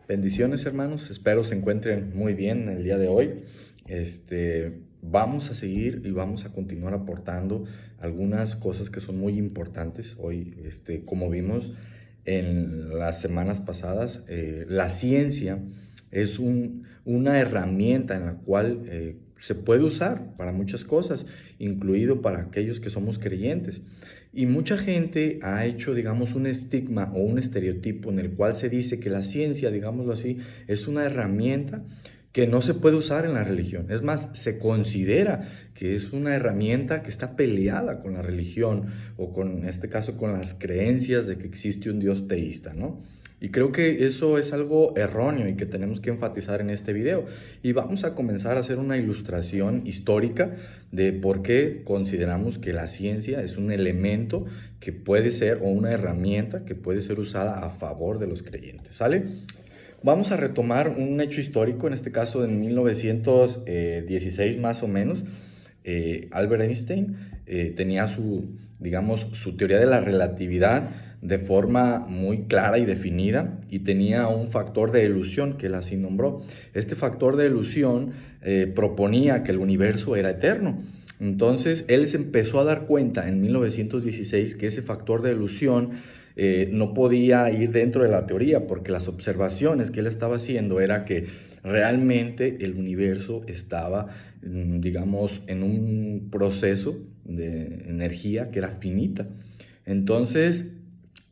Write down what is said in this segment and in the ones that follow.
Bendiciones, hermanos. Espero se encuentren muy bien el día de hoy. Vamos a seguir y vamos a continuar aportando algunas cosas que son muy importantes hoy. Como vimos en las semanas pasadas, la ciencia es una herramienta en la cual se puede usar para muchas cosas, incluido para aquellos que somos creyentes. Y mucha gente ha hecho, digamos, un estigma o un estereotipo en el cual se dice que la ciencia, digámoslo así, es una herramienta que no se puede usar en la religión. Es más, se considera que es una herramienta que está peleada con la religión o con, en este caso, con las creencias de que existe un Dios teísta, ¿no? Y creo que eso es algo erróneo y que tenemos que enfatizar en este video. Y vamos a comenzar a hacer una ilustración histórica de por qué consideramos que la ciencia es un elemento que puede ser, o una herramienta que puede ser usada a favor de los creyentes, ¿sale? Vamos a retomar un hecho histórico, en este caso en 1916 más o menos. Albert Einstein tenía digamos, su teoría de la relatividad de forma muy clara y definida, y tenía un factor de elusión que él así nombró. Este factor de elusión proponía que el universo era eterno. Entonces él se empezó a dar cuenta en 1916 que ese factor de elusión no podía ir dentro de la teoría, porque las observaciones que él estaba haciendo era que realmente el universo estaba, digamos, en un proceso de energía que era finita. Entonces,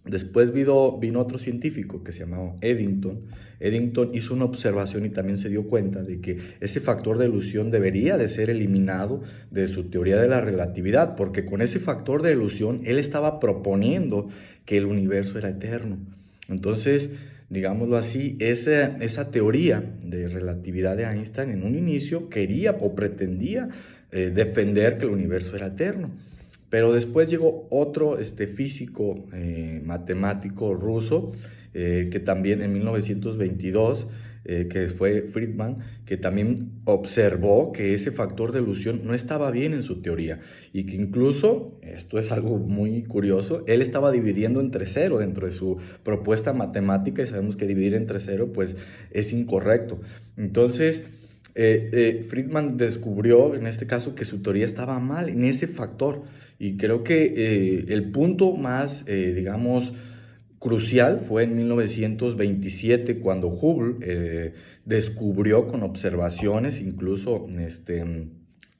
después vino otro científico que se llamaba Eddington. Eddington hizo una observación y también se dio cuenta de que ese factor de elusión debería de ser eliminado de su teoría de la relatividad, porque con ese factor de elusión él estaba proponiendo que el universo era eterno. Entonces, digámoslo así, esa teoría de relatividad de Einstein en un inicio quería o pretendía defender que el universo era eterno. Pero después llegó otro físico matemático ruso, que también en 1922, que fue Friedman, que también observó que ese factor de elusión no estaba bien en su teoría, y que incluso, esto es algo muy curioso, él estaba dividiendo entre cero dentro de su propuesta matemática, y sabemos que dividir entre cero pues es incorrecto. Entonces, Friedman descubrió en este caso que su teoría estaba mal en ese factor, y creo que el punto más, digamos, crucial fue en 1927 cuando Hubble descubrió con observaciones, incluso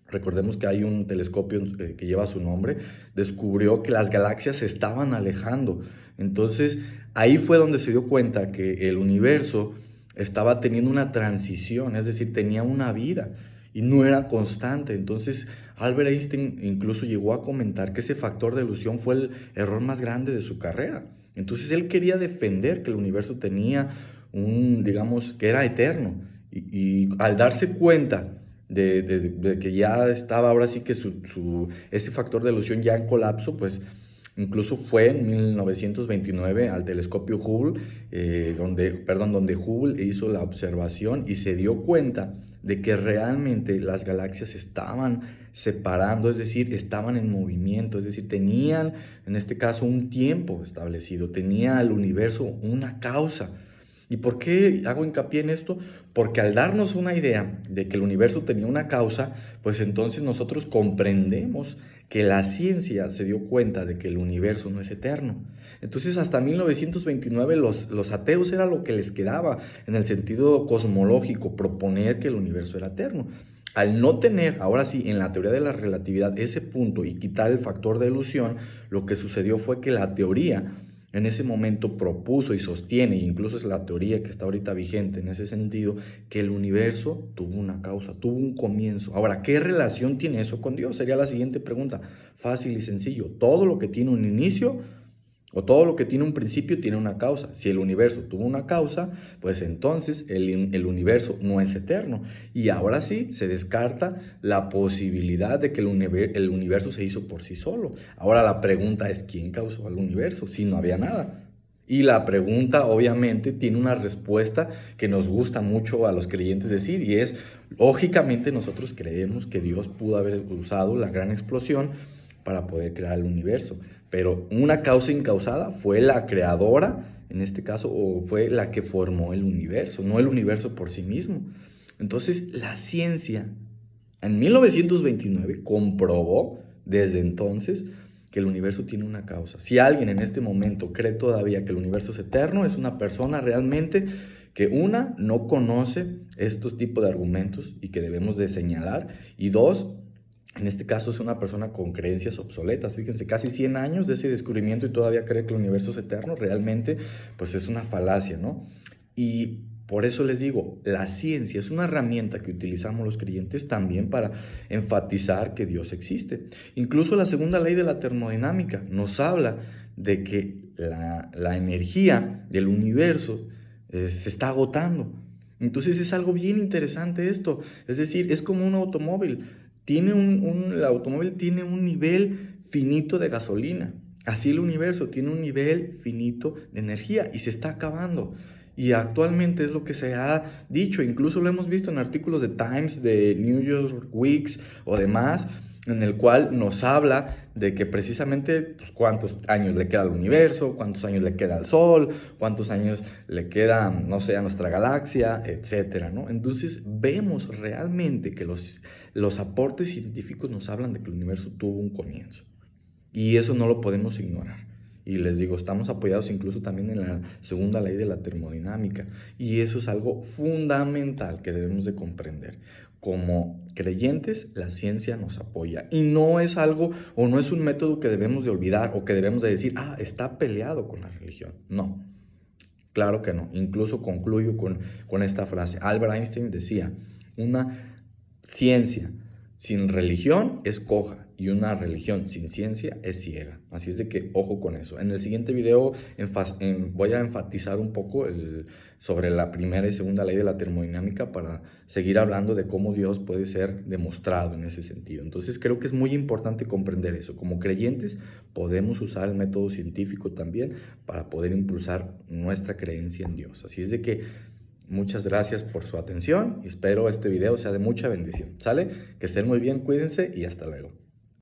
recordemos que hay un telescopio que lleva su nombre, descubrió que las galaxias se estaban alejando. Entonces ahí fue donde se dio cuenta que el universo estaba teniendo una transición, es decir, tenía una vida y no era constante. Entonces Albert Einstein incluso llegó a comentar que ese factor de elusión fue el error más grande de su carrera. Entonces él quería defender que el universo tenía digamos, que era eterno. Y al darse cuenta de que ya estaba ahora sí que ese factor de elusión ya en colapso, pues incluso fue en 1929 al telescopio Hubble, donde Hubble hizo la observación y se dio cuenta de que realmente las galaxias estaban separando, es decir, estaban en movimiento, es decir, tenían en este caso un tiempo establecido, tenía el universo una causa. ¿Y por qué hago hincapié en esto? Porque al darnos una idea de que el universo tenía una causa, pues entonces nosotros comprendemos que la ciencia se dio cuenta de que el universo no es eterno. Entonces hasta 1929 los ateos era lo que les quedaba en el sentido cosmológico, proponer que el universo era eterno. Al no tener, ahora sí, en la teoría de la relatividad ese punto y quitar el factor de elusión, lo que sucedió fue que la teoría en ese momento propuso y sostiene, e incluso es la teoría que está ahorita vigente en ese sentido, que el universo tuvo una causa, tuvo un comienzo. Ahora, ¿qué relación tiene eso con Dios? Sería la siguiente pregunta. Fácil y sencillo. Todo lo que tiene un inicio o todo lo que tiene un principio tiene una causa. Si el universo tuvo una causa, pues entonces el universo no es eterno. Y ahora sí, se descarta la posibilidad de que el universo se hizo por sí solo. Ahora la pregunta es, ¿quién causó el universo si no había nada? Y la pregunta obviamente tiene una respuesta que nos gusta mucho a los creyentes decir, y es, lógicamente nosotros creemos que Dios pudo haber usado la gran explosión para poder crear el universo, pero una causa incausada fue la creadora en este caso, o fue la que formó el universo, no el universo por sí mismo. Entonces, la ciencia en 1929 comprobó desde entonces que el universo tiene una causa. Si alguien en este momento cree todavía que el universo es eterno, es una persona realmente que no conoce estos tipos de argumentos y que debemos de señalar, y dos, en este caso es una persona con creencias obsoletas. Fíjense, casi 100 años de ese descubrimiento y todavía cree que el universo es eterno, realmente pues es una falacia, ¿no? Y por eso les digo, la ciencia es una herramienta que utilizamos los creyentes también para enfatizar que Dios existe. Incluso la segunda ley de la termodinámica nos habla de que la energía del universo se está agotando. Entonces es algo bien interesante esto. Es decir, es como un automóvil. El automóvil tiene un nivel finito de gasolina. Así el universo tiene un nivel finito de energía y se está acabando. Y actualmente es lo que se ha dicho, incluso lo hemos visto en artículos de Times, de New York Weeks o demás, en el cual nos habla de que precisamente pues, cuántos años le queda al universo, cuántos años le queda al Sol, cuántos años le queda, no sé, a nuestra galaxia, etcétera, ¿no? Entonces vemos realmente que los aportes científicos nos hablan de que el universo tuvo un comienzo. Y eso no lo podemos ignorar. Y les digo, estamos apoyados incluso también en la segunda ley de la termodinámica. Y eso es algo fundamental que debemos de comprender. Como creyentes, la ciencia nos apoya. Y no es algo o no es un método que debemos de olvidar o que debemos de decir, está peleado con la religión. No, claro que no. Incluso concluyo con esta frase. Albert Einstein decía, una ciencia sin religión es coja y una religión sin ciencia es ciega. Así es de que ojo con eso. En el siguiente video voy a enfatizar un poco sobre la primera y segunda ley de la termodinámica para seguir hablando de cómo Dios puede ser demostrado en ese sentido. Entonces creo que es muy importante comprender eso. Como creyentes podemos usar el método científico también para poder impulsar nuestra creencia en Dios. Así es de que muchas gracias por su atención y espero este video sea de mucha bendición. ¿Sale? Que estén muy bien, cuídense y hasta luego.